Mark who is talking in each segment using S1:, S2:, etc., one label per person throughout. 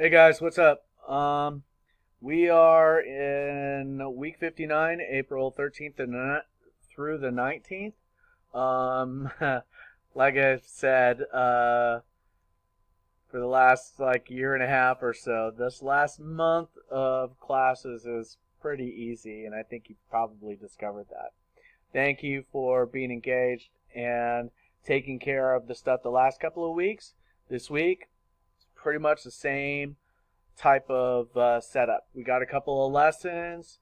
S1: Hey guys, what's up? We are in week 59, April 13th through the 19th. Um, like I've said, for the last year and a half or so, this last month of classes is pretty easy, and I think you've probably discovered that. Thank you for being engaged and taking care of the stuff the last couple of weeks. This week, pretty much the same type of setup. We got a couple of lessons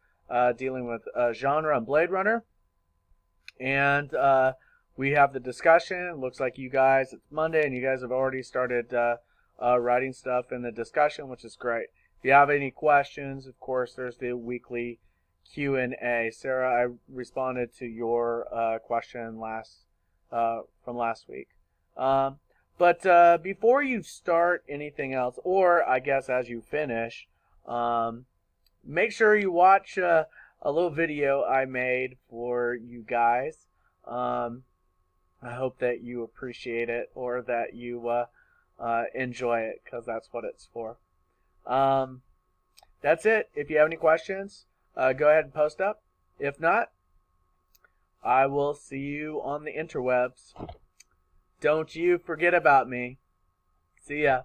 S1: dealing with genre and Blade Runner, and we have the discussion. It looks like you guys, it's Monday, and you guys have already started writing stuff in the discussion, which is great. If you have any questions, of course, there's the weekly Q&A. Sarah, I responded to your question from last week. Um, but before you start anything else, or I guess as you finish, um, make sure you watch a little video I made for you guys. Um, I hope that you appreciate it or that you enjoy it because that's what it's for. Um, that's it. If you have any questions, go ahead and post up. If not, I will see you on the interwebs. Don't you forget about me. See ya.